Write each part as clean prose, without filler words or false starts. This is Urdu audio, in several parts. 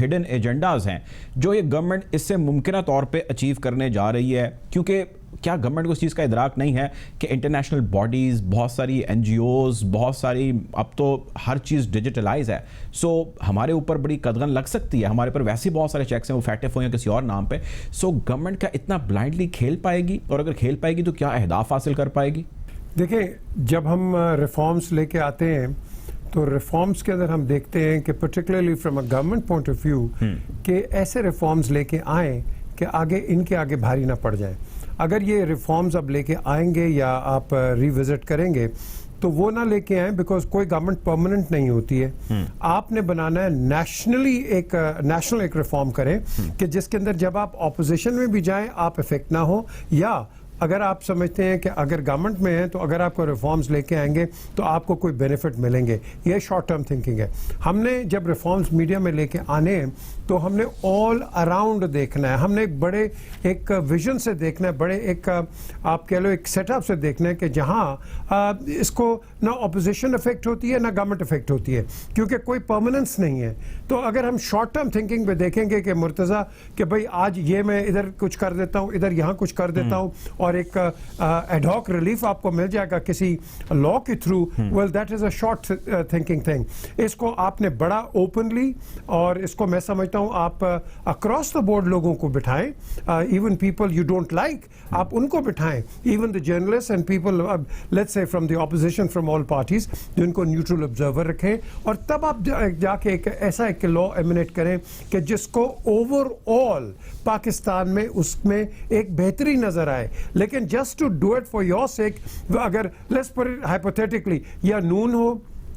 ہڈن ایجنڈاز ہیں جو یہ گورنمنٹ اس سے ممکنہ طور پہ اچیو کرنے جا رہی ہے؟ کیونکہ کیا گورنمنٹ کو اس چیز کا ادراک نہیں ہے کہ انٹرنیشنل باڈیز, بہت ساری این جی اوز, بہت ساری, اب تو ہر چیز ڈیجیٹلائز ہے, سو ہمارے اوپر بڑی قدغن لگ سکتی ہے, ہمارے پر ویسے بہت سارے چیکس ہیں, وہ فیکٹف ہو یا کسی اور نام پہ, سو گورنمنٹ کا اتنا بلائنڈلی کھیل پائے گی, اور اگر کھیل پائے گی تو کیا اہداف حاصل کر پائے گی؟ دیکھیں, جب ہم ریفارمز لے کے آتے ہیں تو ریفارمز کے اندر ہم دیکھتے ہیں کہ particularly from a government point of view کہ ایسے ریفارمز لے کے آئیں کہ آگے ان کے آگے بھاری نہ پڑ جائیں. اگر یہ ریفارمز اب لے کے آئیں گے یا آپ ریوزٹ کریں گے تو وہ نہ لے کے آئیں, بیکاز کوئی گورنمنٹ پرماننٹ نہیں ہوتی ہے. آپ نے بنانا ہے نیشنل ایک ریفارم کریں کہ جس کے اندر جب آپ اپوزیشن میں بھی جائیں آپ افیکٹ نہ ہو, یا اگر آپ سمجھتے ہیں کہ اگر گورنمنٹ میں ہیں تو اگر آپ کو ریفارمز لے کے آئیں گے تو آپ کو کوئی بینیفٹ ملیں گے. یہ شارٹ ٹرم تھنکنگ ہے. ہم نے جب ریفارمز میڈیا میں لے کے آنے ہیں تو ہم نے آل اراؤنڈ دیکھنا ہے, ہم نے ایک ویژن سے دیکھنا ہے, بڑے ایک آپ کہہ لو ایک سیٹ اپ سے دیکھنا ہے کہ جہاں اس کو نہ اپوزیشن افیکٹ ہوتی ہے نہ گورنمنٹ افیکٹ ہوتی ہے, کیونکہ کوئی پرماننس نہیں ہے. تو اگر ہم شارٹ ٹرم تھنکنگ پہ دیکھیں گے کہ مرتضیٰ کہ بھائی آج یہ میں ادھر کچھ کر دیتا ہوں, ادھر یہاں کچھ کر دیتا ہوں, اور ایک ایڈ ہاک ریلیف آپ کو مل جائے گا کسی لاء کے through, well that is a short thinking thing. اس کو آپ نے بڑا اوپنلی, اور اس کو میں سمجھتا ہوں آپ اکراس دا بورڈ لوگوں کو بٹھائیں, even people you don't like آپ ان کو بٹھائیں, even the journalist and people let's say from the opposition from all parties, جن کو نیوٹرل آبزرور رکھیں, اور تب آپ جا کے ایک ایسا ایک لاء ایمنیٹ کریں کہ جس کو اوور آل پاکستان میں اس میں ایک بہتری نظر آئے. لیکن just to do it for your sake, اگر لیٹس پٹ اٹ ہائپوتھیٹکلی یا نون ہو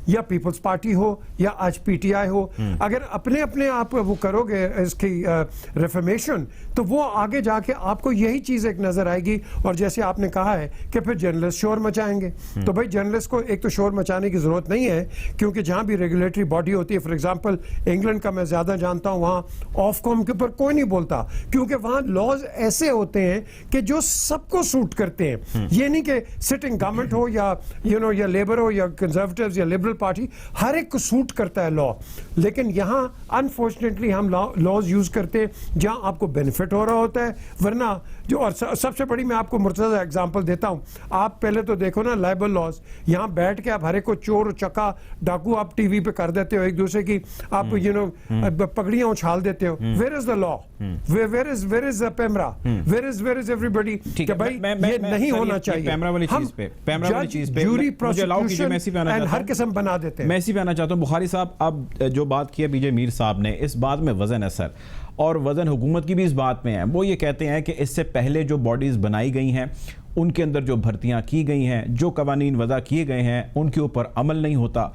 یا پیپلز پارٹی ہو یا آج پی ٹی آئی ہو, اگر اپنے آپ وہ کرو گے اس کی ریفرمیشن, تو وہ آگے جا کے آپ کو یہی چیز ایک نظر آئے گی. اور جیسے آپ نے کہا ہے کہ پھر جرنلسٹ شور مچائیں گے, تو بھائی جرنلسٹ کو ایک تو شور مچانے کی ضرورت نہیں ہے, کیونکہ جہاں بھی ریگولیٹری باڈی ہوتی ہے, فار ایگزامپل انگلینڈ کا میں زیادہ جانتا ہوں, وہاں آف کام کے اوپر کوئی نہیں بولتا, کیونکہ وہاں لاز ایسے ہوتے ہیں کہ جو سب کو سوٹ کرتے ہیں. یہ نہیں کہ سٹنگ گورنمنٹ ہو یا یا لیبر ہو یا کنزرویٹیوز یا لبرل پارٹی, ہر ایک کو سوٹ کرتا ہے لا. لیکن یہاں انفارچونیٹلی ہم لاز یوز کرتے ہیں جہاں آپ کو بینیفٹ ہو رہا ہوتا ہے, ورنہ جو, اور سب سے بڑی میں آپ کو مرتضیٰ ایگزامپل دیتا ہوں, آپ پہلے تو دیکھو نا لائبل لاز, یہاں بیٹھ کے آپ ہر ایک کو چور و چکا ڈاکو آپ ٹی وی پہ کر دیتے ہو, ایک دوسرے کی آپ پگڑیاں اچھال دیتے ہو. Where is the law, where is PEMRA, where is everybody, کہ بھائی یہ نہیں ہونا چاہیے. ہم جج, جوری, پروسیکیوشن اینڈ ہر قسم بنا دیتے ہیں. میں اسی پہ آنا چاہتا ہوں. بخاری صاحب, اب جو بات کی ہے بی جے میر صاحب نے, اس بات میں وزن ہے سر, اور وزن حکومت کی بھی اس بات میں ہے. وہ یہ کہتے ہیں کہ اس سے پہلے جو باڈیز بنائی گئی ہیں ان کے اندر جو بھرتیاں کی گئی ہیں, جو قوانین وضع کیے گئے ہیں, ان کے اوپر عمل نہیں ہوتا.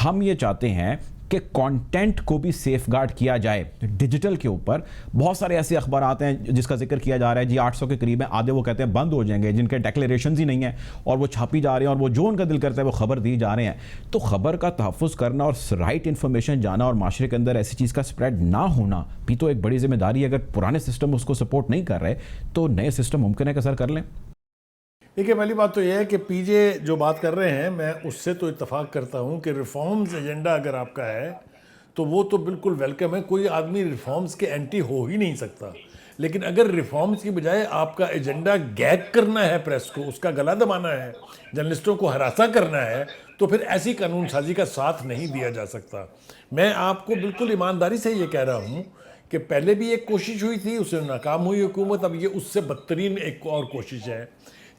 ہم یہ چاہتے ہیں کہ کانٹینٹ کو بھی سیف گارڈ کیا جائے ڈیجیٹل کے اوپر. بہت سارے ایسے اخبارات ہیں جس کا ذکر کیا جا رہا ہے جی 800 کے قریب ہیں, آدھے وہ کہتے ہیں بند ہو جائیں گے, جن کے ڈیکلیریشنز ہی نہیں ہیں, اور وہ چھاپی جا رہے ہیں, اور وہ جو ان کا دل کرتا ہے وہ خبر دی جا رہے ہیں. تو خبر کا تحفظ کرنا اور رائٹ انفارمیشن جانا, اور معاشرے کے اندر ایسی چیز کا سپریڈ نہ ہونا بھی تو ایک بڑی ذمہ داری ہے. اگر پرانے سسٹم اس کو سپورٹ نہیں کر رہے تو نئے سسٹم ممکن ہے کہ سر کر لیں. دیکھیے, پہلی بات تو یہ ہے کہ پی جے جو بات کر رہے ہیں, میں اس سے تو اتفاق کرتا ہوں کہ ریفارمز ایجنڈا اگر آپ کا ہے تو وہ تو بالکل ویلکم ہے, کوئی آدمی ریفارمز کے اینٹی ہو ہی نہیں سکتا. لیکن اگر ریفارمز کی بجائے آپ کا ایجنڈا گیگ کرنا ہے پریس کو, اس کا گلا دبانا ہے, جرنلسٹوں کو ہراساں کرنا ہے, تو پھر ایسی قانون سازی کا ساتھ نہیں دیا جا سکتا. میں آپ کو بالکل ایمانداری سے یہ کہہ رہا ہوں کہ پہلے بھی ایک کوشش ہوئی تھی, اس سے ناکام ہوئی حکومت, اب یہ اس سے بدترین ایک اور کوشش ہے.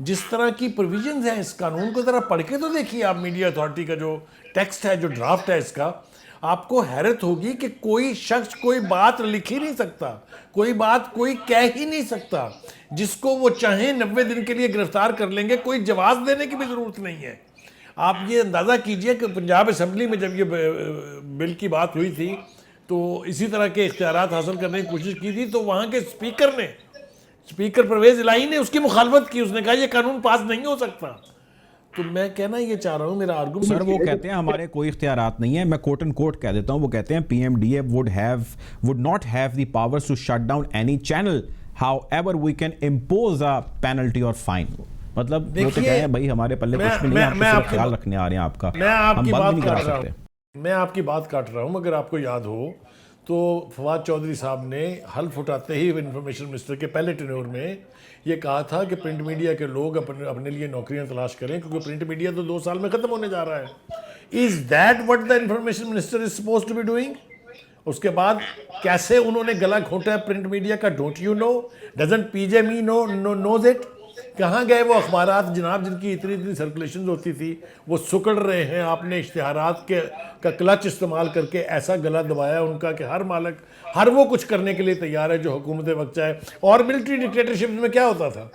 جس طرح کی پروویژنز ہیں اس قانون کو ذرا پڑھ کے تو دیکھیے آپ, میڈیا اتھارٹی کا جو ٹیکسٹ ہے, جو ڈرافٹ ہے اس کا, آپ کو حیرت ہوگی کہ کوئی شخص کوئی بات لکھ ہی نہیں سکتا, کوئی بات کوئی کہہ ہی نہیں سکتا. جس کو وہ چاہیں 90 دن کے لیے گرفتار کر لیں گے, کوئی جواز دینے کی بھی ضرورت نہیں ہے. آپ یہ اندازہ کیجئے کہ پنجاب اسمبلی میں جب یہ بل کی بات ہوئی تھی تو اسی طرح کے اختیارات حاصل کرنے کی کوشش کی تھی, تو وہاں کے اسپیکر پرویز الہی نے اس کی مخالفت کی, اس نے کہا یہ قانون پاس نہیں ہو سکتا. تو میں کہنا یہ چاہ رہا ہوں, میرا آرگومنٹ سر وہ کہتے ہیں ہمارے کوئی اختیارات نہیں ہیں. میں کوٹ اینڈ کوٹ کہہ دیتا ہوں, وہ کہتے ہیں P M D A would not have the powers to shut down any channel, however we can impose a penalty or fine. مطلب وہ تو کہیں بھائی ہمارے پلے کچھ بھی نہیں, ہم صرف خیال رکھنے آ رہے ہیں آپ کا, ہم بند بھی نہیں کرا سکتے. میں آپ کی بات کاٹ رہا ہوں، اگر آپ کو یاد ہو تو فواد چودھری صاحب نے حلف اٹھاتے ہی انفارمیشن منسٹر کے پہلے ٹینور میں یہ کہا تھا کہ پرنٹ میڈیا کے لوگ اپنے لیے نوکریاں تلاش کریں کیونکہ پرنٹ میڈیا تو 2 سال میں ختم ہونے جا رہا ہے. Is that what the information minister is suppose to be doing? اس کے بعد کیسے انہوں نے گلا گھونٹا ہے پرنٹ میڈیا کا؟ Don't you know? Doesn't P J me knows it? کہاں گئے وہ اخبارات جناب جن کی اتنی سرکولیشنز ہوتی تھی؟ وہ سکڑ رہے ہیں. آپ نے اشتہارات کا کلچ استعمال کر کے ایسا گلا دبایا ان کا کہ ہر مالک ہر وہ کچھ کرنے کے لیے تیار ہے جو حکومت وقت چاہے. اور ملٹری ڈکٹیٹرشپ میں کیا ہوتا تھا؟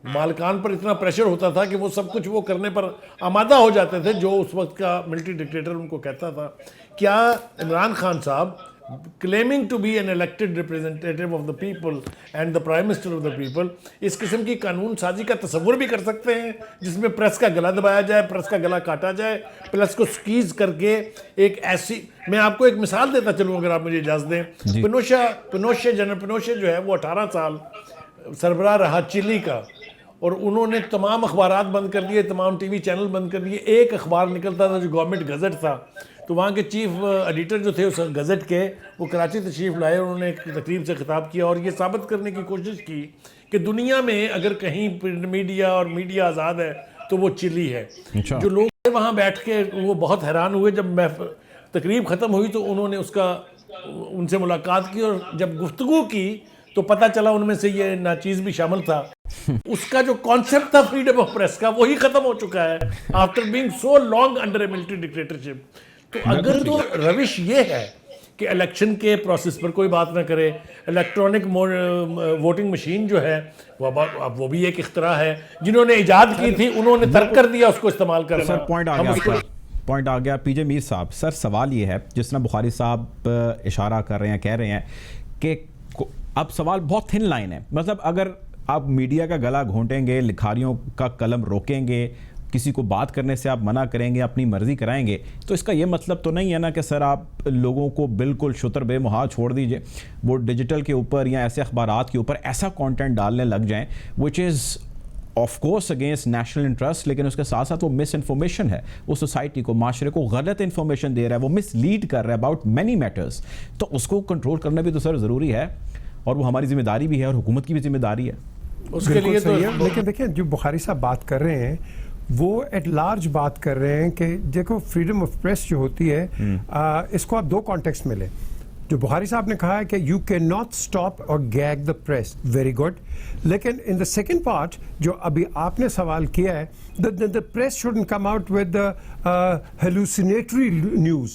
مالکان پر اتنا پریشر ہوتا تھا کہ وہ سب کچھ وہ کرنے پر آمادہ ہو جاتے تھے جو اس وقت کا ملٹری ڈکٹیٹر ان کو کہتا تھا. کیا عمران خان صاحب claiming to be an elected representative of the people and the prime minister of the people اس قسم کی قانون سازی کا تصور بھی کر سکتے ہیں جس میں پریس کا گلا دبایا جائے، پریس کا گلا کاٹا جائے، پریس کو سکیز کر کے ایک ایسی... میں آپ کو ایک مثال دیتا چلوں اگر آپ مجھے اجازت دیں. جنرل پنوشے جو ہے وہ 18 سال سربراہ رہا چلی کا، اور انہوں نے تمام اخبارات بند کر دیے، تمام ٹی وی چینل بند کر دیے. ایک اخبار نکلتا تھا جو گورنمنٹ گزٹ تھا، تو وہاں کے چیف ایڈیٹر جو تھے اس گزٹ کے، وہ کراچی تشریف لائے. انہوں نے ایک تقریب سے خطاب کیا اور یہ ثابت کرنے کی کوشش کی کہ دنیا میں اگر کہیں پرنٹ میڈیا اور میڈیا آزاد ہے تو وہ چلی ہے. جو لوگ وہاں بیٹھ کے وہ بہت حیران ہوئے جب تقریب ختم ہوئی تو انہوں نے ان سے ملاقات کی، اور جب گفتگو کی تو پتہ چلا ان میں سے یہ ناچیز بھی شامل تھا. اس کا جو کانسیپٹ تھا فریڈم آف پریس کا وہی ختم ہو چکا ہے after being so long under a military dictatorship. تو اگر تو روش یہ ہے کہ الیکشن کے پروسیس پر کوئی بات نہ کرے، الیکٹرانک ووٹنگ مشین جو ہے وہ بھی ایک اختراع ہے، جنہوں نے ایجاد کی تھی انہوں نے ترک کر دیا اس کو استعمال کرنا. سر پوائنٹ آ گیا. پی جے میر صاحب، سر سوال یہ ہے جس طرح بخاری صاحب اشارہ کر رہے ہیں، کہہ رہے ہیں کہ اب سوال بہت تھن لائن ہے. مطلب اگر آپ میڈیا کا گلا گھونٹیں گے، لکھاریوں کا قلم روکیں گے، کسی کو بات کرنے سے آپ منع کریں گے، اپنی مرضی کرائیں گے، تو اس کا یہ مطلب تو نہیں ہے نا کہ سر آپ لوگوں کو بالکل شتر بے محا چھوڑ دیجئے، وہ ڈیجیٹل کے اوپر یا ایسے اخبارات کے اوپر ایسا کانٹینٹ ڈالنے لگ جائیں which is of course against national interest, لیکن اس کے ساتھ ساتھ وہ مس انفارمیشن ہے، وہ سوسائٹی کو، معاشرے کو غلط انفارمیشن دے رہا ہے، وہ مس لیڈ کر رہا ہے اباؤٹ مینی میٹرز. تو اس کو کنٹرول کرنا بھی تو سر ضروری ہے، اور وہ ہماری ذمہ داری بھی ہے اور حکومت کی بھی ذمہ داری ہے. اس کے لیے تو لیکن دیکھیں جو بخاری صاحب بات کر رہے ہیں وہ ایٹ لارج بات کر رہے ہیں کہ دیکھو فریڈم آف پریس جو ہوتی ہے اس کو آپ 2 کانٹیکسٹ میں لیں. جو بخاری صاحب نے کہا ہے کہ یو کین ناٹ اسٹاپ اور gig the press, very good. لیکن ان دا سیکنڈ پارٹ جو ابھی آپ نے سوال کیا ہے، the press shouldn't come out with hallucinatory news,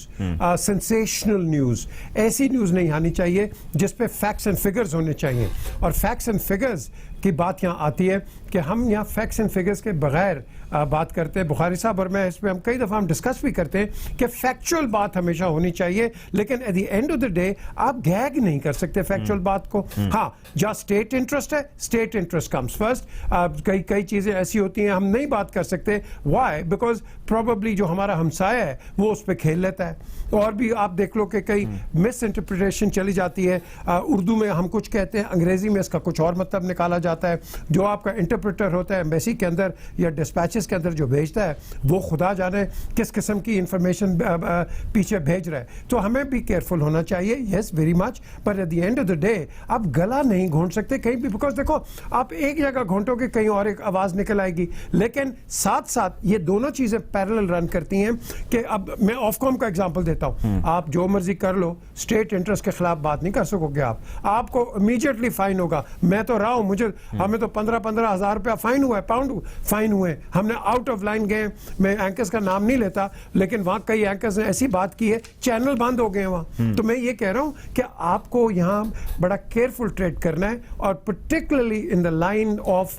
sensational news. ایسی نیوز نہیں آنی چاہیے جس پہ فیکٹس اینڈ فگرز ہونے چاہیے. اور فیکٹس اینڈ فگرز کی بات یہاں آتی ہے کہ ہم یہاں فیکٹس اینڈ فگرز کے بغیر بات کرتے ہیں. بخاری صاحب اور میں اس پہ ہم کئی دفعہ ہم ڈسکس بھی کرتے ہیں کہ فیکچوئل بات ہمیشہ ہونی چاہیے، لیکن at the end of the day آپ گیگ نہیں کر سکتے فیکچوئل بات کو. ہاں جہاں اسٹیٹ انٹرسٹ ہے، اسٹیٹ انٹرسٹ کمز فرسٹ. کئی چیزیں ایسی ہوتی ہیں ہم نہیں بات کر سکتے. وائی؟ بیکاز پروبیبلی جو ہمارا ہمسایہ ہے وہ اس پہ کھیل لیتا ہے. اور بھی آپ دیکھ لو کہ کئی مس انٹرپریٹیشن چلی جاتی ہے. اردو میں ہم کچھ کہتے ہیں، انگریزی میں اس کا کچھ اور مطلب نکالا جاتا ہے. جو آپ کا انٹرپریٹر ہوتا ہے ایمبیسی کے اندر یا ڈسپیچز کے اندر جو بھیجتا ہے وہ خدا جانے کس قسم کی انفارمیشن پیچھے بھیج رہا ہے. تو ہمیں بھی کیئرفل ہونا چاہیے. Yes very much, but at the end of the day آپ گلا نہیں گھونٹ سکتے کہیں بھی، بیکاز دیکھو آپ ایک جگہ گھونٹو گے کہیں اور ایک آواز نکل آئے گی. لیکن ساتھ ساتھ یہ دونوں چیزیں پیرلل رن کرتی ہیں کہ اب میں آف کام کا ایگزامپل دیتا ہوں. آپ جو مرضی کر لو، اسٹیٹ انٹرسٹ کے خلاف بات نہیں کر سکو گے. آپ کو امیجیٹلی فائن ہوگا. میں تو رہا ہوں، ہمیں تو 15 ہزار روپیہ فائن ہوا ہے، پاؤنڈ فائن ہوئے. ہم نے آؤٹ آف لائن گئے. میں اینکرز کا نام نہیں لیتا، لیکن وہاں کئی اینکرز نے ایسی بات کی ہے چینل بند ہو گئے وہاں. تو میں یہ کہہ رہا ہوں کہ آپ کو یہاں بڑا کیئرفل ٹریڈ کرنا ہے، اور particularly in the line of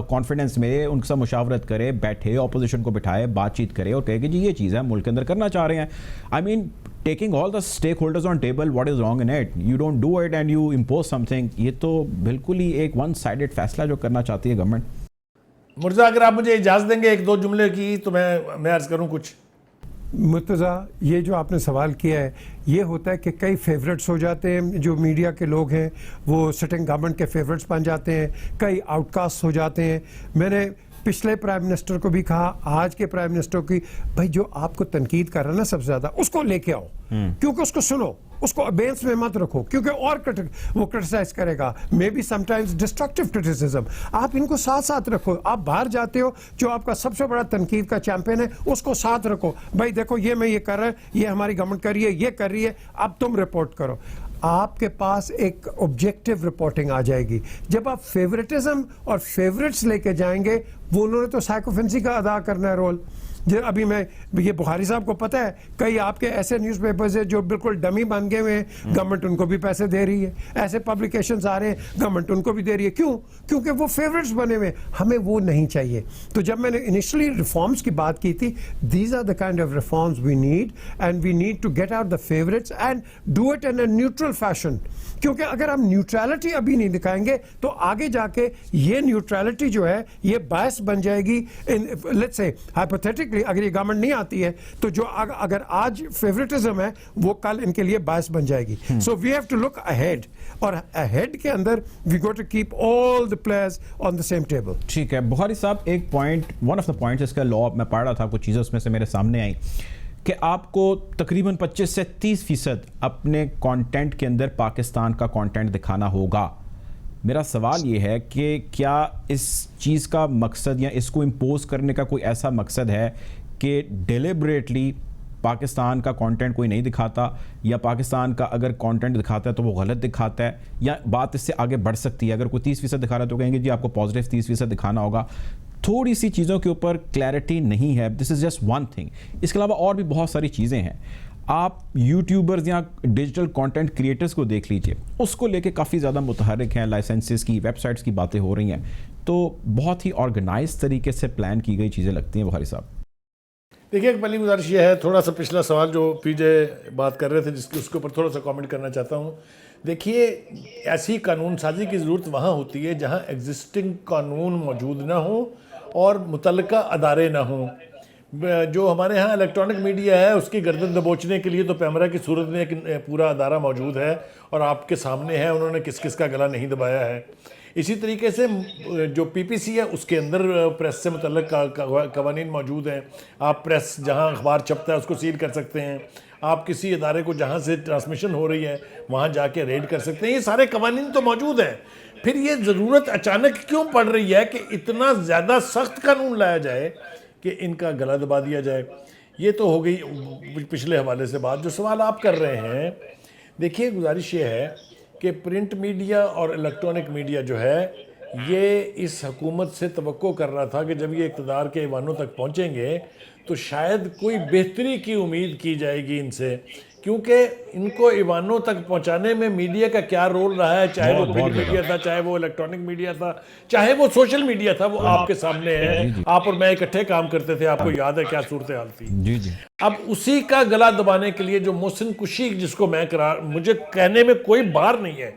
confidence میں ان کے ساتھ مشاورت کرے، بیٹھے اپوزیشن کو بٹھائے، بات چیت کرے اور کہے کہ جی یہ چیز ہے ملک کے اندر کرنا چاہ رہے ہیں. آئی مین taking all the stakeholders on table, what is wrong in it? You don't do it and you impose something. یہ تو بالکل ہی ایک ون سائیڈڈ فیصلہ جو کرنا چاہتی ہے گورنمنٹ. مرزا اگر آپ مجھے اجازت دیں گے 1-2 جملے کی تو میں عرض کروں کچھ. مرتضیٰ یہ جو آپ نے سوال کیا ہے یہ ہوتا ہے کہ کئی فیوریٹس ہو جاتے ہیں. جو میڈیا کے لوگ ہیں وہ سٹنگ گورنمنٹ کے فیوریٹس بن جاتے ہیں، کئی آؤٹ کاسٹ ہو جاتے ہیں. میں نے پچھلے پرائم منسٹر کو بھی کہا, آج کے پرائم منسٹر کی, بھائی جو آپ کو تنقید کر رہا ہے نا سب سے زیادہ, اس کو لے کے آؤ, کیونکہ اس کو سنو, اس کو ابینس میں مت رکھو, کیونکہ اور وہ کرٹیسائز کرے گا, maybe sometimes destructive criticism. آپ ان کو ساتھ ساتھ رکھو. آپ باہر جاتے ہو, جو آپ کا سب سے بڑا تنقید کا چیمپئن ہے اس کو ساتھ رکھو, بھائی دیکھو یہ میں یہ کر رہا ہے, یہ ہماری گورنمنٹ کر رہی ہے, یہ کر رہی ہے, اب تم رپورٹ کرو. آپ کے پاس ایک آبجیکٹو رپورٹنگ آ جائے گی. جب آپ فیوریٹزم اور فیوریٹس لے کے جائیں گے, وہ انہوں نے تو سائیکوفینسی کا ادا کرنا ہے رول. ابھی میں یہ بخاری صاحب کو پتہ ہے, کئی آپ کے ایسے نیوز پیپرز ہیں جو بالکل ڈمی بن گئے ہوئے ہیں, گورنمنٹ ان کو بھی پیسے دے رہی ہے, ایسے پبلیکیشنز آ رہے ہیں گورنمنٹ ان کو بھی دے رہی ہے. کیوں؟ کیونکہ وہ فیوریٹس بنے ہوئے. ہمیں وہ نہیں چاہیے. تو جب میں نے انیشلی ریفارمز کی بات کی تھی, these are the kind of reforms we need, and we need to get out the favourites and do it in a neutral fashion. کیونکہ اگر ہم نیوٹرلٹی ابھی نہیں دکھائیں گے تو آگے جا کے یہ نیوٹرلٹی جو ہے یہ باعث بن جائے گی. لیٹس سے ہائپوتھیٹکلی اگر یہ گورنمنٹ نہیں آتی ہے تو جو اگر آج فیوریٹزم ہے وہ کل ان کے لیے باعث بن جائے گی. So we have to look ahead, اور اہیڈ کے اندر we go to keep all the players on the same table. ٹھیک ہے بخاری صاحب, ایک point, one of the points اس کا لا میں پڑھ رہا تھا, کچھ چیزیں اس میں سے میرے سامنے آئیں کہ آپ کو تقریباً 25 سے 30% اپنے کانٹینٹ کے اندر پاکستان کا کانٹینٹ دکھانا ہوگا. میرا سوال یہ ہے کہ کیا اس چیز کا مقصد یا اس کو امپوز کرنے کا کوئی ایسا مقصد ہے کہ ڈیلیبریٹلی پاکستان کا کانٹینٹ کوئی نہیں دکھاتا, یا پاکستان کا اگر کانٹینٹ دکھاتا ہے تو وہ غلط دکھاتا ہے, یا بات اس سے آگے بڑھ سکتی ہے؟ اگر کوئی 30% دکھا رہا ہے تو کہیں گے جی آپ کو پازیٹیو 30% دکھانا ہوگا. تھوڑی سی چیزوں کے اوپر کلیئرٹی نہیں ہے. دس از جسٹ ون تھنگ. اس کے علاوہ اور بھی بہت ساری چیزیں ہیں. آپ یوٹیوبرز یا ڈیجیٹل کانٹینٹ کریٹرز کو دیکھ لیجئے, اس کو لے کے کافی زیادہ متحرک ہیں, لائسنسز کی, ویب سائٹس کی باتیں ہو رہی ہیں, تو بہت ہی آرگنائز طریقے سے پلان کی گئی چیزیں لگتی ہیں. بخاری صاحب دیکھیے, ایک پہلی گزارش یہ ہے, تھوڑا سا پچھلا سوال جو پی جے بات کر رہے تھے جس کے اس کے اوپر تھوڑا سا کامنٹ کرنا چاہتا ہوں. دیکھیے, ایسی قانون سازی کی ضرورت وہاں ہوتی ہے جہاں ایگزسٹنگ قانون موجود نہ ہوں اور متعلقہ ادارے نہ ہوں. جو ہمارے ہاں الیکٹرانک میڈیا ہے اس کی گردن دبوچنے کے لیے تو پیمرا کی صورت میں ایک پورا ادارہ موجود ہے اور آپ کے سامنے ہے انہوں نے کس کس کا گلا نہیں دبایا ہے. اسی طریقے سے جو پی پی سی ہے اس کے اندر پریس سے متعلق قوانین موجود ہیں. آپ پریس جہاں اخبار چھپتا ہے اس کو سیل کر سکتے ہیں, آپ کسی ادارے کو جہاں سے ٹرانسمیشن ہو رہی ہے وہاں جا کے ریڈ کر سکتے ہیں. یہ سارے قوانین تو موجود ہیں. پھر یہ ضرورت اچانک کیوں پڑ رہی ہے کہ اتنا زیادہ سخت قانون لایا جائے کہ ان کا گلا دبا دیا جائے؟ یہ تو ہو گئی پچھلے حوالے سے بات. جو سوال آپ کر رہے ہیں, دیکھیے گزارش یہ ہے کہ پرنٹ میڈیا اور الیکٹرانک میڈیا جو ہے یہ اس حکومت سے توقع کر رہا تھا کہ جب یہ اقتدار کے ایوانوں تک پہنچیں گے تو شاید کوئی بہتری کی امید کی جائے گی ان سے, کیونکہ ان کو ایوانوں تک پہنچانے میں میڈیا کا کیا رول رہا ہے, چاہے وہ پرنٹ میڈیا تھا, چاہے وہ الیکٹرانک میڈیا تھا, چاہے وہ سوشل میڈیا تھا, وہ آپ کے سامنے ہے. آپ اور میں اکٹھے کام کرتے تھے, آپ کو یاد ہے کیا صورتحال تھی. اب اسی کا گلا دبانے کے لیے جو محسن کشی جس کو میں مجھے کہنے میں کوئی بار نہیں ہے,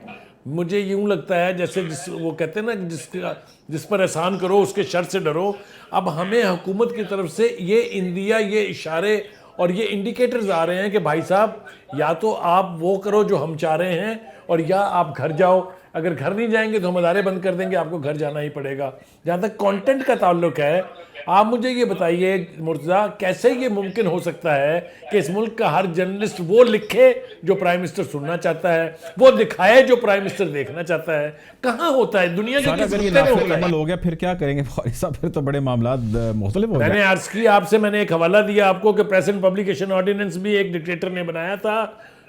مجھے یوں لگتا ہے جیسے وہ کہتے ہیں نا جس پر احسان کرو اس کے شر سے ڈرو. اب ہمیں حکومت کی طرف سے یہ اندیا, یہ اشارے اور یہ انڈیکیٹرز آ رہے ہیں کہ بھائی صاحب یا تو آپ وہ کرو جو ہم چاہ رہے ہیں, اور یا آپ گھر جاؤ. اگر گھر نہیں جائیں گے تو ہم ادارے بند کر دیں گے, آپ کو گھر جانا ہی پڑے گا. جہاں تک کانٹینٹ کا تعلق ہے, آپ مجھے یہ بتائیے مرتضیٰ, کیسے یہ ممکن ہو سکتا ہے کہ اس ملک کا ہر جرنلسٹ وہ لکھے جو پرائم منسٹر سننا چاہتا ہے, وہ دکھائے جو پرائم منسٹر دیکھنا چاہتا ہے؟ کہاں ہوتا ہے دنیا کے کس خطے میں ہوتا ہے؟ ہو گیا پھر کیا کریں گے بخاری صاحب, پھر تو بڑے معاملات مختلف ہو گئے. میں نے عرض کی آپ سے, میں نے ایک حوالہ دیا آپ کو کہ پریس اینڈ پبلیکیشن آرڈیننس بھی ایک ڈکٹیٹر نے بنایا تھا,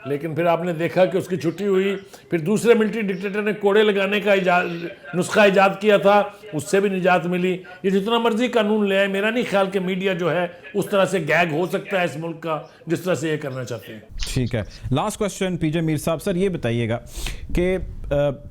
لیکن پھر آپ نے دیکھا کہ اس کی چھٹی ہوئی. پھر دوسرے ملٹری ڈکٹیٹر نے کوڑے لگانے کا نسخہ ایجاد کیا تھا, اس سے بھی نجات ملی. یہ جتنا مرضی قانون لے آئے, میرا نہیں خیال کہ میڈیا جو ہے اس طرح سے گیگ ہو سکتا ہے اس ملک کا جس طرح سے یہ کرنا چاہتے ہیں. ٹھیک ہے, لاسٹ کویسچن پی جے میر صاحب. سر یہ بتائیے گا کہ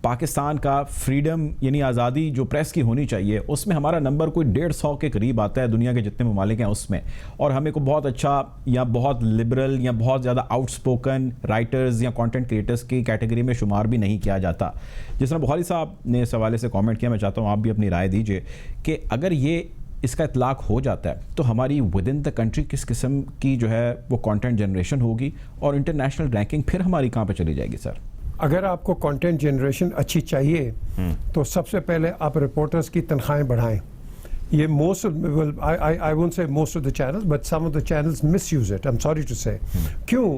پاکستان کا فریڈم یعنی آزادی جو پریس کی ہونی چاہیے, اس میں ہمارا نمبر کوئی 150 کے قریب آتا ہے دنیا کے جتنے ممالک ہیں اس میں, اور ہمیں کو بہت اچھا یا بہت لبرل یا بہت زیادہ آؤٹ سپوکن رائٹرز یا کانٹینٹ کریٹرز کی کیٹیگری میں شمار بھی نہیں کیا جاتا. جس طرح بخاری صاحب نے اس حوالے سے کامنٹ کیا, میں چاہتا ہوں آپ بھی اپنی رائے دیجئے کہ اگر یہ اس کا اطلاق ہو جاتا ہے تو ہماری ود ان دا کنٹری کس قسم کی جو ہے وہ کانٹینٹ جنریشن ہوگی, اور انٹرنیشنل رینکنگ پھر ہماری کہاں پہ چلی جائے گی؟ سر اگر آپ کو کانٹینٹ جنریشن اچھی چاہیے تو سب سے پہلے آپ رپورٹرز کی تنخواہیں بڑھائیں, یہ most of, well, I won't say most of the channels, but some of the channels misuse it. I'm sorry to say. کیوں؟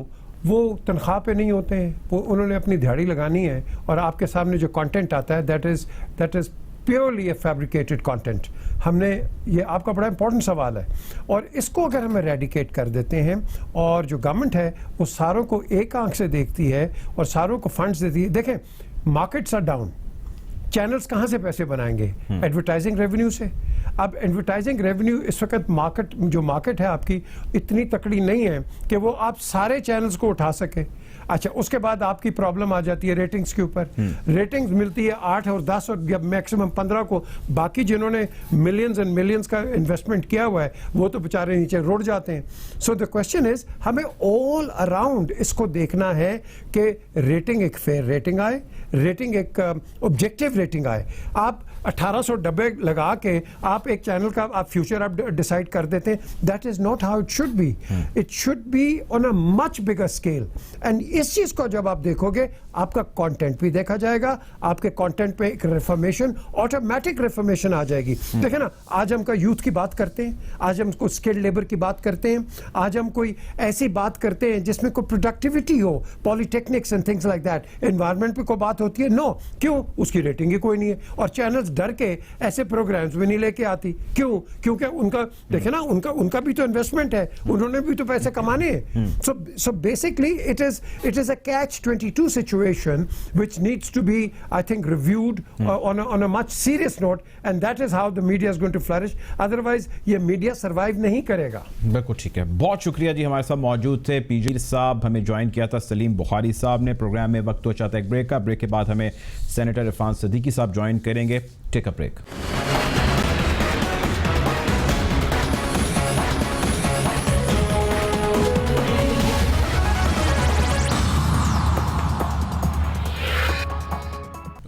وہ تنخواہ پہ نہیں ہوتے ہیں, وہ انہوں نے اپنی دھاڑی لگانی ہے, اور آپ کے سامنے جو کانٹینٹ آتا ہے that is purely a fabricated content. ہم نے یہ آپ کا بڑا امپورٹنٹ سوال ہے, اور اس کو اگر ہم اریڈیکیٹ کر دیتے ہیں, اور جو گورنمنٹ ہے وہ ساروں کو ایک آنکھ سے دیکھتی ہے اور ساروں کو فنڈز دیتی ہے. دیکھیں مارکیٹس آر ڈاؤن, چینلز کہاں سے پیسے بنائیں گے؟ ایڈورٹائزنگ ریونیو سے. اب ایڈورٹائزنگ ریونیو اس وقت مارکیٹ ہے آپ کی اتنی تکڑی نہیں ہے کہ وہ آپ سارے چینلز کو اٹھا سکے. اچھا, اس کے بعد آپ کی پرابلم آ جاتی ہے ریٹنگز کے اوپر. ریٹنگز ملتی ہے 8 اور 10 اور میکسیمم 15 کو, باقی جنہوں نے ملینز اینڈ ملینز کا انویسٹمنٹ کیا ہوا ہے وہ تو بیچارے نیچے روڑ جاتے ہیں. سو دا کوشچن از, ہمیں آل اراؤنڈ اس کو دیکھنا ہے کہ ریٹنگ ایک فیئر ریٹنگ آئے, ریٹنگ ایک آبجیکٹیو ریٹنگ آئے. آپ 1800 ڈبے لگا کے آپ ایک چینل کا آپ فیوچر آپ ڈیسائیڈ کر دیتے ہیں. That is not how it should be. It should be on a much bigger scale. And اس چیز کو جب آپ دیکھو گے, آپ کا کانٹینٹ بھی دیکھا جائے گا, آپ کے کانٹینٹ پہ ایک ریفارمیشن, آٹومیٹک ریفارمیشن آ جائے گی. دیکھیں نا, آج ہم کا یوتھ کی بات کرتے ہیں, آج ہم کو اسکلڈ لیبر کی بات کرتے ہیں, آج ہم کوئی ایسی بات کرتے ہیں جس میں کوئی پروڈکٹیوٹی ہو, polytechnics and things like that. Environment پہ کوئی بات ہوتی ہے, نو. کیوں؟ اس کی ریٹنگ ہی کوئی نہیں ہے, اور چینلز ڈر کے ایسے پروگرامز بھی نہیں لے کے آتی. کیوں؟ کیونکہ ان کا دیکھیں نا, ان کا بھی تو انویسٹمنٹ ہے, انہوں نے بھی تو پیسے کمانے ہیں. So basically it is a catch-22 situation which needs to be, I think, reviewed on a much serious note, and that is how the media is going to flourish. Otherwise یہ میڈیا سروائیو نہیں کرے گا. بالکل ٹھیک ہے, بہت شکریہ جی. ہمارے ساتھ موجود تھے پی جی صاحب, ہمیں جوائن کیا تھا سلیم بخاری صاحب نے. پروگرام میں وقت ہو چاہتا ہے ایک بریک کا. بریک کے بعد ہمیں سینیٹر عرفان صدیقی صاحب جوائن کریں گے. Take a break.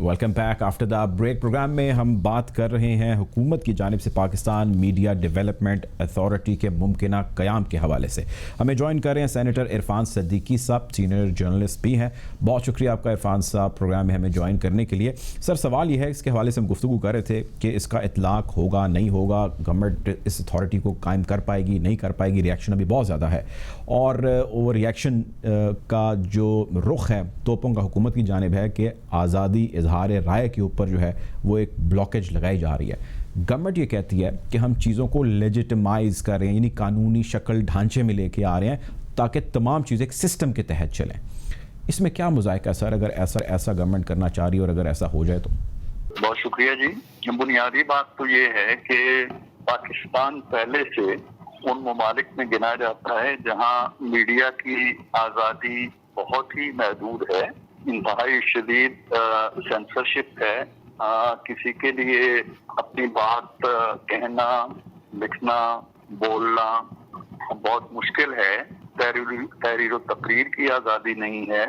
Welcome back after the break. Program میں ہم بات کر رہے ہیں حکومت کی جانب سے پاکستان میڈیا ڈیولپمنٹ اتھارٹی کے ممکنہ قیام کے حوالے سے. ہمیں جوائن کر رہے ہیں سینیٹر عرفان صدیقی صاحب, سینئر جرنلسٹ بھی ہیں. بہت شکریہ آپ کا عرفان صاحب پروگرام میں ہمیں جوائن کرنے کے لیے. سر, سوال یہ ہے, اس کے حوالے سے ہم گفتگو کر رہے تھے کہ اس کا اطلاق ہوگا نہیں ہوگا, گورنمنٹ اس اتھارٹی کو قائم کر پائے گی نہیں کر پائے گی. ریاکشن ابھی بہت زیادہ ہے, اور اوور ریاکشن کا جو رخ ہے توپوں کا حکومت کی جانب ہے کہ آزادی اظہار رائے کے اوپر جو ہے وہ ایک بلاکیج لگائی جا رہی ہے. گورنمنٹ یہ کہتی ہے کہ ہم چیزوں کو لیجٹمائز کر رہے ہیں, یعنی قانونی شکل ڈھانچے میں لے کے آ رہے ہیں تاکہ تمام چیزیں ایک سسٹم کے تحت چلیں. اس میں کیا مذائقہ ہے سر, اگر ایسا گورنمنٹ کرنا چاہ رہی ہے, اور اگر ایسا ہو جائے تو؟ بہت شکریہ جی. بنیادی بات تو یہ ہے کہ پاکستان پہلے سے ان ممالک میں گنا جاتا ہے جہاں میڈیا کی آزادی بہت ہی محدود ہے, انتہائی شدید سینسرشپ ہے. کسی کے لیے اپنی بات کہنا, لکھنا, بولنا بہت مشکل ہے. تحریر و تقریر کی آزادی نہیں ہے.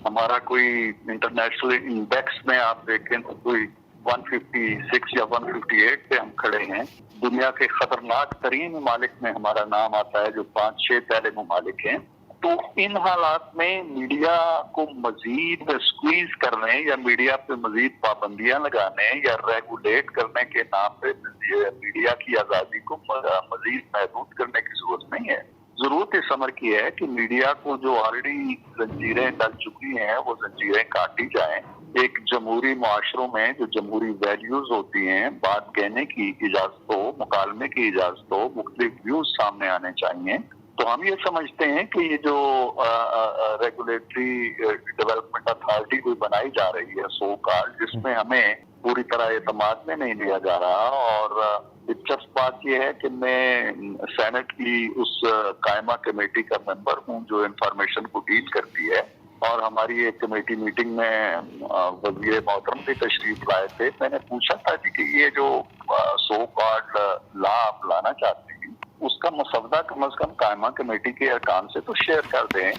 ہمارا کوئی انٹرنیشنل انڈیکس میں آپ دیکھیں تو کوئی 156 یا 158 پہ ہم کھڑے ہیں. دنیا کے خطرناک ترین ممالک میں ہمارا نام آتا ہے جو 5-6 پہلے ممالک ہیں. تو ان حالات میں میڈیا کو مزید سکویز کرنے یا میڈیا پہ مزید پابندیاں لگانے یا ریگولیٹ کرنے کے نام پہ میڈیا کی آزادی کو مزید محدود کرنے کی ضرورت نہیں ہے. ضرورت اس امر کی ہے کہ میڈیا کو جو آلریڈی زنجیریں ڈل چکی ہیں وہ زنجیریں کاٹی جائیں. ایک جمہوری معاشروں میں جو جمہوری ویلیوز ہوتی ہیں, بات کہنے کی اجازت ہو, مکالمے کی اجازت ہو, مختلف ویوز سامنے آنے چاہیے. تو ہم یہ سمجھتے ہیں کہ یہ جو ریگولیٹری ڈیولپمنٹ اتھارٹی کوئی بنائی جا رہی ہے سو کال, جس میں ہمیں پوری طرح اعتماد میں نہیں لیا جا رہا. اور دلچسپ بات یہ ہے کہ میں سینٹ کی اس قائمہ کمیٹی کا ممبر ہوں جو انفارمیشن کو ڈیل کرتی ہے, اور ہماری ایک کمیٹی میٹنگ میں وزیر محترم بھی تشریف لائے تھے. میں نے پوچھا تھا کہ یہ جو سو کالڈ لا آپ لانا چاہتے ہیں اس کا مسودہ کم از کم قائمہ کمیٹی کے ارکان سے تو شیئر کر دیں,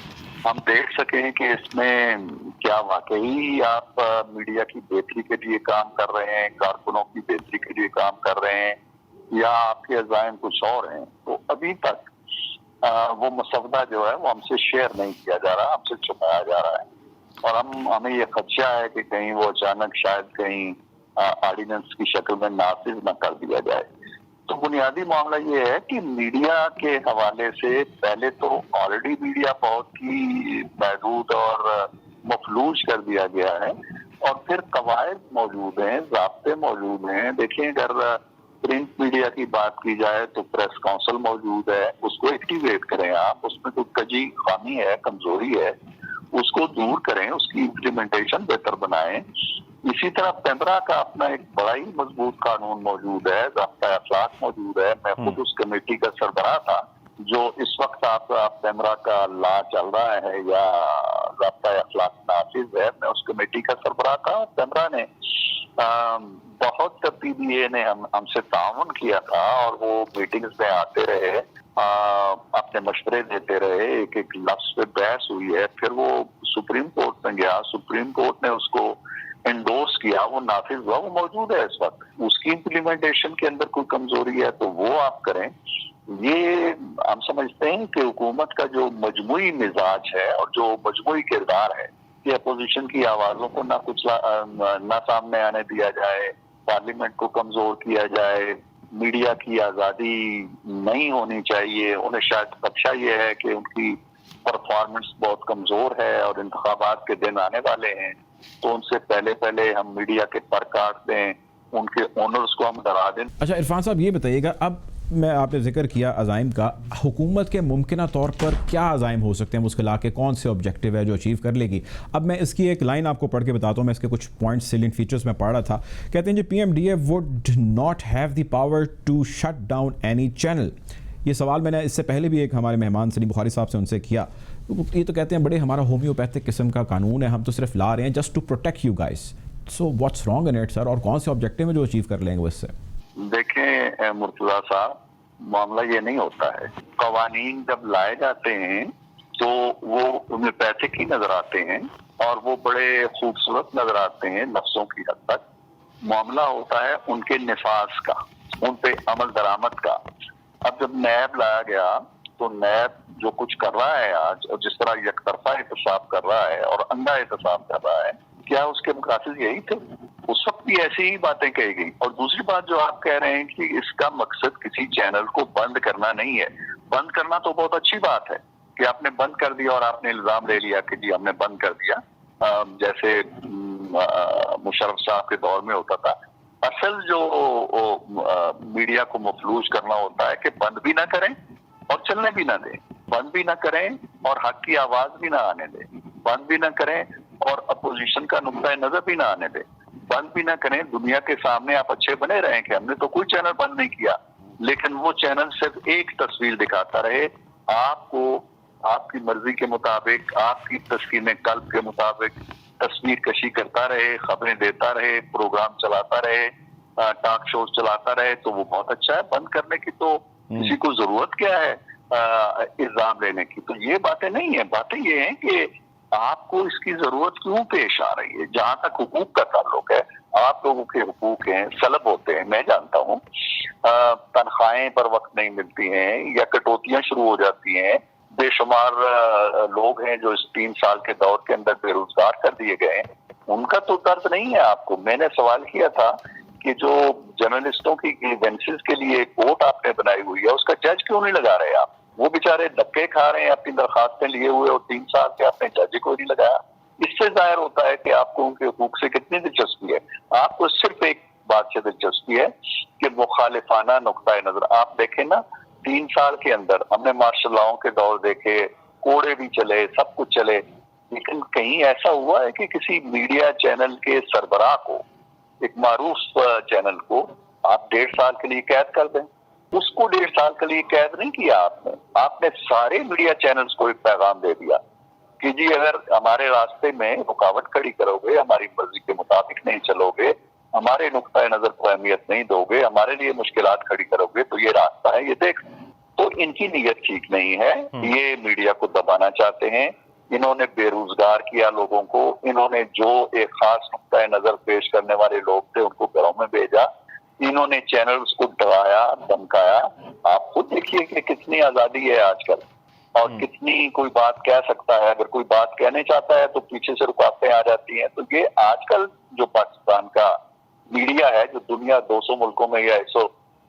ہم دیکھ سکیں کہ اس میں کیا واقعی آپ میڈیا کی بہتری کے لیے کام کر رہے ہیں, کارکنوں کی بہتری کے لیے کام کر رہے ہیں, یا آپ کے عزائم کچھ اور ہیں. تو ابھی تک وہ مسودہ جو ہے وہ ہم سے شیئر نہیں کیا جا رہا, ہم سے چھپایا جا رہا ہے. اور ہمیں یہ خدشہ ہے کہ کہیں وہ اچانک شاید کہیں آرڈیننس کی شکل میں نافذ نہ کر دیا جائے. بنیادی معاملہ یہ ہے کہ میڈیا کے حوالے سے پہلے تو آلریڈی میڈیا بہت ہی محدود اور مفلوج کر دیا گیا ہے، اور پھر قواعد موجود ہیں، ضابطے موجود ہیں. دیکھیں اگر پرنٹ میڈیا کی بات کی جائے تو پریس کونسل موجود ہے، اس کو ایکٹیویٹ کریں آپ، اس میں کوئی کجی خامی ہے، کمزوری ہے، اس کو دور کریں، اس کی امپلیمنٹیشن بہتر بنائیں. اسی طرح پیمرا کا اپنا ایک بڑا ہی مضبوط قانون موجود ہے، ضابطہ اخلاق موجود ہے. میں خود اس کمیٹی کا سربراہ تھا جو اس وقت آپ کا پیمرا کا لا چل رہا ہے یا ضابطہ اخلاق نافذ ہے، میں اس کمیٹی کا سربراہ تھا. پیمرا نے بہت PBA نے ہم سے تعاون کیا تھا، اور وہ میٹنگز میں آتے رہے، اپنے مشورے دیتے رہے، ایک ایک لفظ پہ بحث ہوئی ہے. پھر وہ سپریم کورٹ میں گیا، سپریم کورٹ نے اس کو انڈورس کیا، وہ نافذ ہوا، وہ موجود ہے اس وقت. اس کی امپلیمنٹیشن کے اندر کوئی کمزوری ہے تو وہ آپ کریں. یہ ہم سمجھتے ہیں کہ حکومت کا جو مجموعی مزاج ہے اور جو مجموعی کردار ہے کہ اپوزیشن کی آوازوں کو نہ سامنے آنے دیا جائے، پارلیمنٹ کو کمزور کیا جائے، میڈیا کی آزادی نہیں ہونی چاہیے. انہیں شاید خدشہ یہ ہے کہ ان کی پرفارمنس بہت کمزور ہے اور انتخابات کے دن آنے والے ہیں، تو ان سے پہلے ہم میڈیا کے پر کاٹ دیں، ان کے اونرز کو ہم ڈرا دیں. اچھا عرفان صاحب یہ بتائیے گا، اب میں آپ نے ذکر کیا عزائم کا، حکومت کے ممکنہ طور پر کیا عزائم ہو سکتے ہیں مسکلا کے، کون سے آبجیکٹیو ہے جو اچیو کر لے گی؟ اب میں اس کی ایک لائن آپ کو پڑھ کے بتاتا ہوں، میں اس کے کچھ پوائنٹس سیلنٹ فیچرز میں پڑھ رہا تھا. کہتے ہیں جی PMDA would not have the power to shut down any channel. یہ سوال میں نے اس سے پہلے بھی ایک ہمارے مہمان سلیم بخاری صاحب سے ان سے کیا. یہ تو کہتے ہیں بڑے ہمارا ہومیوپیتھک قسم کا قانون ہے، ہم تو صرف لا رہے ہیں just to protect you guys. So what's wrong in it sir, اور کون سے آبجیکٹیو ہیں جو اچیو کر لیں گے اس سے؟ دیکھیں مرتضیٰ صاحب، معاملہ یہ نہیں ہوتا ہے. قوانین جب لائے جاتے ہیں تو وہ ہومیوپیتھک ہی نظر آتے ہیں اور وہ بڑے خوبصورت نظر آتے ہیں لفظوں کی حد تک. معاملہ ہوتا ہے ان کے نفاذ کا، ان پہ عمل درآمد کا. اب جب نیب لایا گیا تو نیب جو کچھ کر رہا ہے آج، اور جس طرح یک طرفہ احتساب کر رہا ہے اور اندھا احتساب کر رہا ہے، کیا اس کے مقاصد یہی تھے؟ اس وقت بھی ایسی ہی باتیں کہی گئی. اور دوسری بات جو آپ کہہ رہے ہیں کہ اس کا مقصد کسی چینل کو بند کرنا نہیں ہے. بند کرنا تو بہت اچھی بات ہے کہ آپ نے بند کر دیا اور آپ نے الزام لے لیا کہ جی ہم نے بند کر دیا، جیسے مشرف صاحب کے دور میں ہوتا تھا. اصل جو میڈیا کو مفلوج کرنا ہوتا ہے کہ بند بھی نہ کریں اور چلنے بھی نہ دیں، بند بھی نہ کریں اور حق کی آواز بھی نہ آنے دیں، بند بھی نہ کریں اور اپوزیشن کا نقطۂ نظر بھی نہ آنے دیں، بند بھی نہ کریں. دنیا کے سامنے آپ اچھے بنے رہیں کہ ہم نے تو کوئی چینل بند نہیں کیا، لیکن وہ چینل صرف ایک تصویر دکھاتا رہے آپ کو، آپ کی مرضی کے مطابق، آپ کی تسکین قلب کے مطابق تصویر کشی کرتا رہے، خبریں دیتا رہے، پروگرام چلاتا رہے، ٹاک شوز چلاتا رہے. تو وہ بہت اچھا ہے. بند کرنے کی تو کسی کو ضرورت کیا ہے الزام لینے کی؟ تو یہ باتیں نہیں ہیں. باتیں یہ ہیں کہ آپ کو اس کی ضرورت کیوں پیش آ رہی ہے. جہاں تک حقوق کا تعلق ہے، آپ لوگوں کے حقوق ہیں، سلب ہوتے ہیں، میں جانتا ہوں. تنخواہیں پر وقت نہیں ملتی ہیں یا کٹوتیاں شروع ہو جاتی ہیں. بے شمار لوگ ہیں جو اس 3 سال کے دور کے اندر بے روزگار کر دیے گئے ہیں. ان کا تو درد نہیں ہے آپ کو. میں نے سوال کیا تھا کہ جو جرنلسٹوں کی گریونسز کے لیے ایک کوٹ آپ نے بنائی ہوئی ہے، اس کا جج کیوں نہیں لگا رہے آپ؟ وہ بیچارے دھکے کھا رہے ہیں اپنی درخواستیں لیے ہوئے اور 3 سال سے آپ نے جج کو نہیں لگایا. اس سے ظاہر ہوتا ہے کہ آپ کو ان کے حقوق سے کتنی دلچسپی ہے. آپ کو صرف ایک بات سے دلچسپی ہے کہ مخالفانہ نقطۂ نظر. آپ دیکھیں نا، 3 سال کے اندر ہم نے مارشل لاؤں کے دور دیکھے، کوڑے بھی چلے، سب کچھ چلے، لیکن کہیں ایسا ہوا ہے کہ کسی میڈیا چینل کے سربراہ کو، ایک معروف چینل کو آپ 1.5 سال کے لیے قید کر دیں؟ اس کو 1.5 سال کے لیے قید نہیں کیا آپ نے سارے میڈیا چینلز کو ایک پیغام دے دیا کہ جی اگر ہمارے راستے میں رکاوٹ کھڑی کرو گے، ہماری مرضی کے مطابق نہیں چلو گے، ہمارے نقطۂ نظر کو اہمیت نہیں دو گے، ہمارے لیے مشکلات کھڑی کرو گے، تو یہ راستہ ہے، یہ دیکھ. تو ان کی نیت ٹھیک نہیں ہے. یہ میڈیا کو دبانا چاہتے ہیں. انہوں نے بے روزگار کیا لوگوں کو. انہوں نے جو ایک خاص نقطۂ نظر پیش کرنے والے لوگ تھے ان کو گھروں میں بھیجا. انہوں نے چینلز کو ڈرایا، دھمکایا. آپ خود دیکھیے کہ کتنی آزادی ہے آج کل اور کتنی کوئی بات کہہ سکتا ہے. اگر کوئی بات کہنے چاہتا ہے تو پیچھے سے رکاوٹیں آ جاتی ہیں. تو یہ آج کل جو پاکستان کا میڈیا ہے، جو دنیا 200 ملکوں میں یا